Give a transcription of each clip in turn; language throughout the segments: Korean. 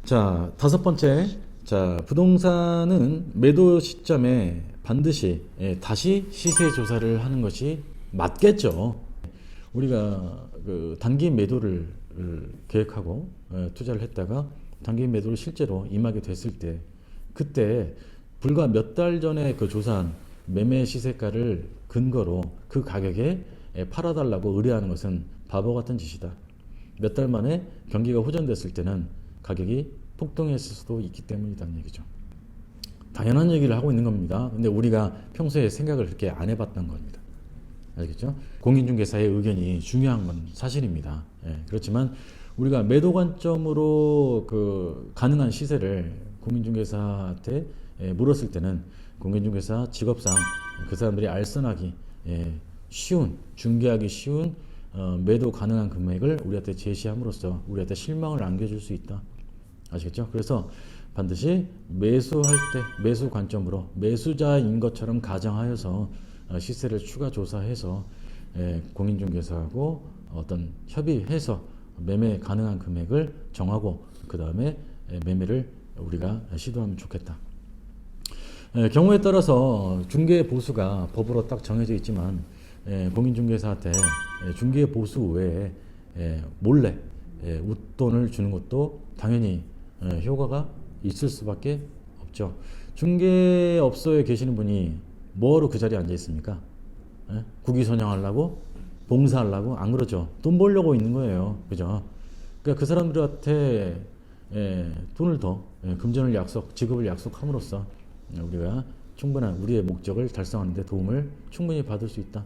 자, 다섯 번째. 자, 부동산은 매도 시점에 반드시 다시 시세 조사를 하는 것이 맞겠죠. 우리가 그 단기 매도를 계획하고 투자를 했다가 단기 매도를 실제로 임하게 됐을 때 그때 불과 몇 달 전에 그 조사한 매매 시세가를 근거로 그 가격에 팔아달라고 의뢰하는 것은 바보 같은 짓이다. 몇 달 만에 경기가 호전됐을 때는 가격이 폭등했을 수도 있기 때문이라는 얘기죠. 당연한 얘기를 하고 있는 겁니다. 근데 우리가 평소에 생각을 그렇게 안 해봤던 겁니다. 알겠죠? 공인중개사의 의견이 중요한 건 사실입니다. 그렇지만 우리가 매도 관점으로 그 가능한 시세를 공인중개사한테 물었을 때는 공인중개사 직업상 그 사람들이 알선하기 쉬운, 중개하기 쉬운 매도 가능한 금액을 우리한테 제시함으로써 우리한테 실망을 안겨줄 수 있다. 아시겠죠? 그래서 반드시 매수할 때 매수 관점으로 매수자인 것처럼 가정하여서 시세를 추가 조사해서 공인중개사하고 어떤 협의해서 매매 가능한 금액을 정하고 그 다음에 매매를 우리가 시도하면 좋겠다. 경우에 따라서 중개 보수가 법으로 딱 정해져 있지만 공인중개사한테 중개 보수 외에 몰래 웃돈을 주는 것도 당연히 효과가 있을 수밖에 없죠. 중개업소에 계시는 분이 뭐하러 그 자리에 앉아 있습니까? 국위선양하려고? 봉사하려고? 안 그러죠. 돈 벌려고 있는 거예요. 그죠? 그러니까 그 사람들한테 돈을 더 금전을 지급을 약속함으로써 우리가 충분한 우리의 목적을 달성하는 데 도움을 충분히 받을 수 있다.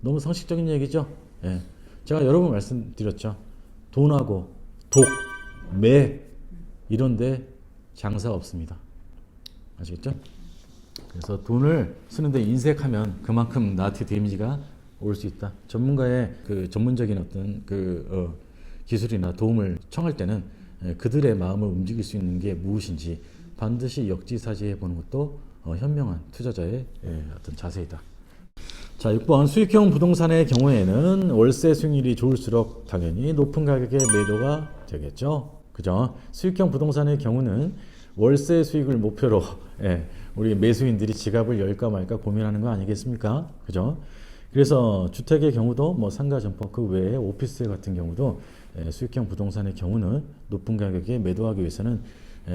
너무 상식적인 얘기죠. 제가 여러 번 말씀드렸죠. 돈하고 독, 매 이런데 장사 없습니다. 아시겠죠? 그래서 돈을 쓰는데 인색하면 그만큼 나한테 데미지가 올 수 있다. 전문가의 그 전문적인 어떤 기술이나 도움을 청할 때는 그들의 마음을 움직일 수 있는 게 무엇인지 반드시 역지사지해 보는 것도 현명한 투자자의 어떤 자세이다. 자, 6번 수익형 부동산의 경우에는 월세 수익률이 좋을수록 당연히 높은 가격의 매도가 되겠죠. 그죠? 수익형 부동산의 경우는 월세 수익을 목표로 우리 매수인들이 지갑을 열까 말까 고민하는 거 아니겠습니까? 그죠? 그래서 주택의 경우도 뭐 상가 점포 그 외에 오피스 같은 경우도 수익형 부동산의 경우는 높은 가격에 매도하기 위해서는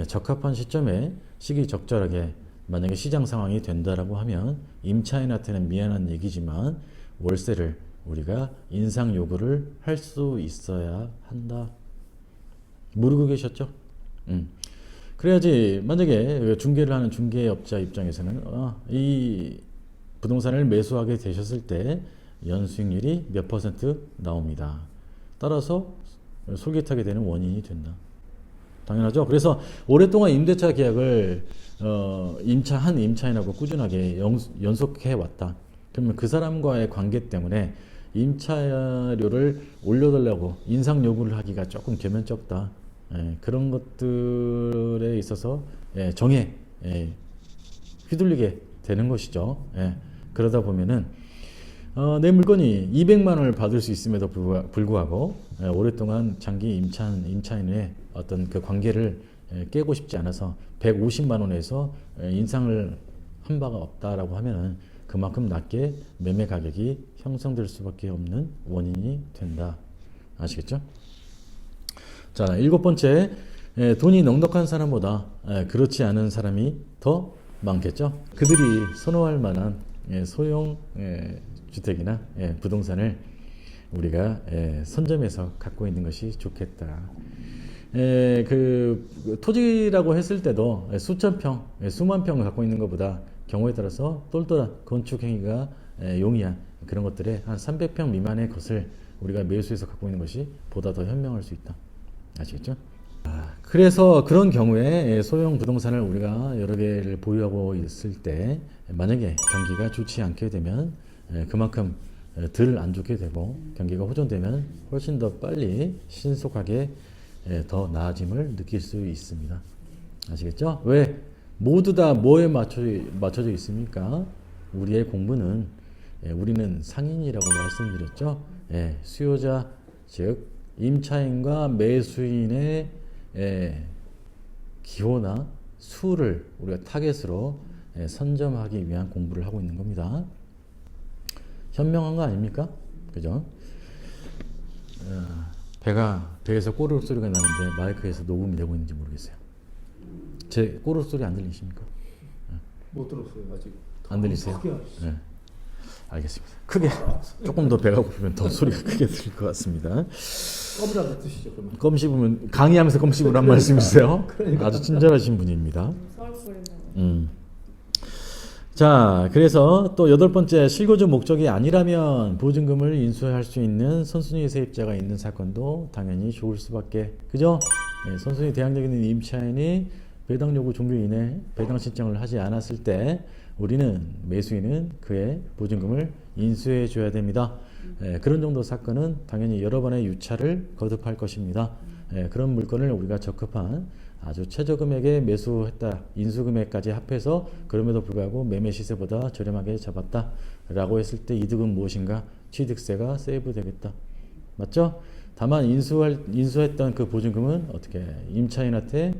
적합한 시점에 시기적절하게 만약에 시장 상황이 된다라고 하면 임차인한테는 미안한 얘기지만 월세를 우리가 인상 요구를 할 수 있어야 한다. 모르고 계셨죠? 그래야지 만약에 중개를 하는 중개업자 입장에서는 이 부동산을 매수하게 되셨을 때 연수익률이 몇 % 나옵니다. 따라서 솔깃하게 되는 원인이 된다. 당연하죠. 그래서 오랫동안 임대차 계약을 한 임차인하고 꾸준하게 연속해 왔다. 그러면 그 사람과의 관계 때문에 임차료를 올려달라고 인상 요구를 하기가 조금 겸연쩍다. 그런 것들에 있어서 정에 휘둘리게 되는 것이죠. 그러다 보면은 내 물건이 200만 원을 받을 수 있음에도 불구하고 오랫동안 장기 임차인의 어떤 그 관계를 깨고 싶지 않아서 150만 원에서 인상을 한 바가 없다라고 하면은 그만큼 낮게 매매 가격이 형성될 수밖에 없는 원인이 된다. 아시겠죠? 자, 7번째, 돈이 넉넉한 사람보다 그렇지 않은 사람이 더 많겠죠? 그들이 선호할 만한 소형 주택이나 부동산을 우리가 선점해서 갖고 있는 것이 좋겠다. 그 토지라고 했을 때도 수천 평, 수만 평을 갖고 있는 것보다 경우에 따라서 똘똘한 건축 행위가 용이한 그런 것들에 한 300평 미만의 것을 우리가 매수해서 갖고 있는 것이 보다 더 현명할 수 있다. 아시겠죠? 그래서 그런 경우에 소형 부동산을 우리가 여러 개를 보유하고 있을 때 만약에 경기가 좋지 않게 되면 그만큼 덜 안 좋게 되고 경기가 호전되면 훨씬 더 빨리 신속하게 더 나아짐을 느낄 수 있습니다. 아시겠죠? 왜? 모두 다 뭐에 맞춰져 있습니까? 우리의 공부는 우리는 상인이라고 말씀드렸죠. 수요자 즉 임차인과 매수인의 기호나 수를 우리가 타겟으로 선점하기 위한 공부를 하고 있는 겁니다. 현명한 거 아닙니까? 그죠? 배에서 꼬르륵 소리가 나는데 마이크에서 녹음이 되고 있는지 모르겠어요. 제 꼬르륵 소리 안 들리십니까? 못 들었어요 아직. 안 들리세요? 크게 하시죠. 네. 알겠습니다. 크게 조금 더 배가 고프면 더 소리가 크게 들릴 것 같습니다. 껌이라도 드시죠 그러면. 껌 씹으면 강의하면서 껌 씹으란 말씀이세요? 아주 친절하신 분입니다. 자, 그래서 또 8번째, 실거주 목적이 아니라면 보증금을 인수할 수 있는 선순위 세입자가 있는 사건도 당연히 좋을 수밖에. 그죠? 선순위 대항력있는 임차인이 배당 요구 종료 이내 배당 신청을 하지 않았을 때 우리는 매수인은 그의 보증금을 인수해 줘야 됩니다. 그런 정도 사건은 당연히 여러 번의 유찰을 거듭할 것입니다. 그런 물건을 우리가 적합한 아주 최저금액에 매수했다, 인수금액까지 합해서 그럼에도 불구하고 매매 시세보다 저렴하게 잡았다 라고 했을 때 이득은 무엇인가? 취득세가 세이브 되겠다. 맞죠? 다만 인수했던 그 보증금은 어떻게 임차인한테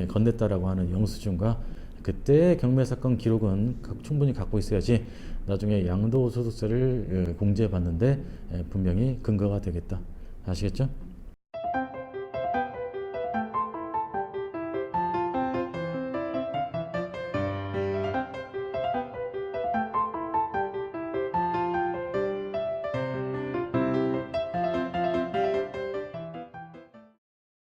건넸다라고 하는 영수증과 그때 경매사건 기록은 충분히 갖고 있어야지 나중에 양도소득세를 공제받는데 분명히 근거가 되겠다. 아시겠죠?